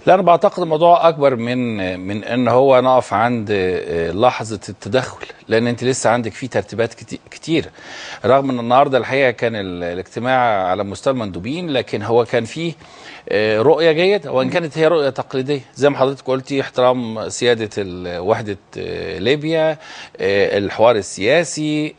لا، انا بعتقد الموضوع اكبر من ان هو نقف عند لحظه التدخل، لان انت لسه عندك فيه ترتيبات كتير. رغم ان النهارده الحقيقه كان الاجتماع على مستوى المندوبين، لكن هو كان فيه رؤيه جيده، وان كانت هي رؤيه تقليديه زي ما حضرتك قلتي: احترام سياده وحده ليبيا، الحوار السياسي،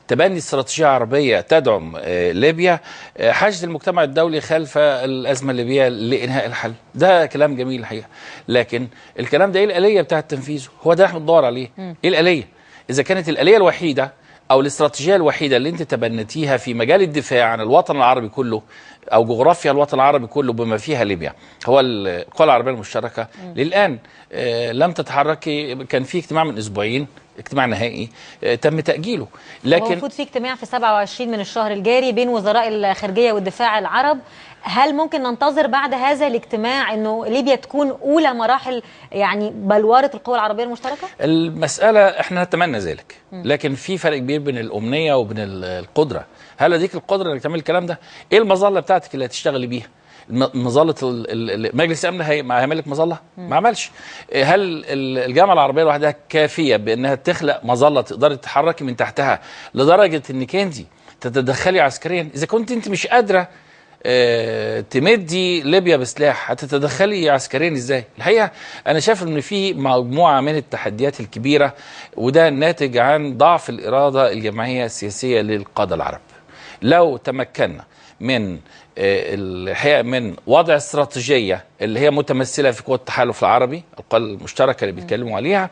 تبني استراتيجيه عربيه تدعم ليبيا، حشد المجتمع الدولي خلف الازمه الليبيه لانهاء الحل. ده كلام جميل الحقيقه، لكن الكلام ده ايه الاليه بتاعه تنفيذه؟ هو ده احنا بندور عليه. ايه الاليه؟ اذا كانت الاليه الوحيده او الاستراتيجيه الوحيده اللي انت تبنتيها في مجال الدفاع عن الوطن العربي كله او جغرافيا الوطن العربي كله بما فيها ليبيا هو القوى العربيه المشتركه، للان لم تتحركي. كان في اجتماع من اسبوعين، اجتماع نهائي تم تاجيله، لكن هو المفروض في اجتماع في 27 من الشهر الجاري بين وزراء الخارجيه والدفاع العرب. هل ممكن ننتظر بعد هذا الاجتماع انه ليبيا تكون اولى مراحل يعني بلوره القوى العربيه المشتركه؟ المساله احنا نتمنى ذلك، لكن في فرق كبير بين الامنيه وبين القدره. هل لديك القدره انك تعمل الكلام ده؟ ايه المظله بتاعتك اللي هتشتغلي بيها؟ مظله مجلس الامن هيعمل لك مظله؟ ما عملش. هل الجامعه العربيه لوحدها كافيه بانها تخلق مظله تقدري تتحركي من تحتها لدرجه انك انت تتدخلي عسكريا؟ اذا كنت انت مش قادره تمدي ليبيا بسلاح، هتتدخلي عسكريا ازاي؟ الحقيقه انا شايف ان في مجموعه من التحديات الكبيره، وده ناتج عن ضعف الاراده الجماعيه السياسيه للقاده العرب. لو تمكنا من الحقيقه من وضع استراتيجيه اللي هي متمثله في قوه التحالف العربي، القوى المشتركه اللي بيتكلموا عليها،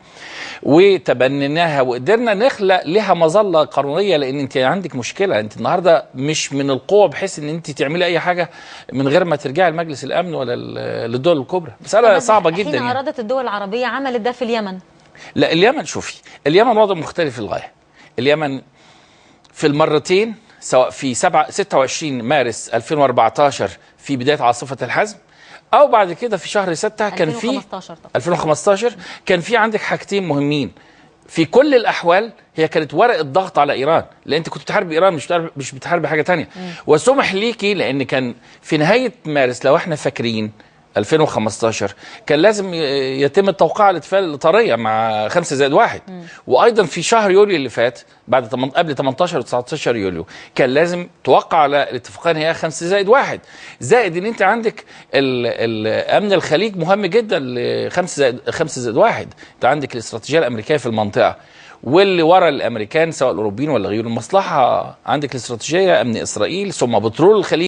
وتبنيناها وقدرنا نخلق لها مظله قانونيه، لان انت عندك مشكله. انت النهارده مش من القوه بحيث ان انت تعملي اي حاجه من غير ما ترجعي لمجلس الامن ولا للدول الكبرى. مساله صعبه جدا. حين ارادت الدول العربيه عملت ده في اليمن. لا، اليمن شوفي، اليمن وضع مختلف للغايه. اليمن في المرتين، سواء في 26 مارس 2014 في بدايه عاصفه الحزم، او بعد كده في شهر 6 كان في 2015 كان في عندك حاجتين مهمين. في كل الاحوال هي كانت ورقه ضغط على ايران، لان انت كنت بتحارب ايران، مش بتحارب حاجه ثانيه. وسمح ليكي، لان كان في نهايه مارس لو احنا فاكرين 2015 كان لازم يتم التوقيع على الاتفاق الاطاريه مع 5+1. وايضا في شهر يوليو اللي فات قبل 18 و 19 يوليو كان لازم توقع على الاتفاقيه هي 5+1. زائد ان انت عندك امن الخليج مهم جدا ل 5+1. انت عندك الاستراتيجيه الامريكيه في المنطقه، واللي ورا الامريكان سواء الاوروبيين ولا غيرهم المصلحه. عندك الاستراتيجيه امن اسرائيل، ثم بترول الخليج.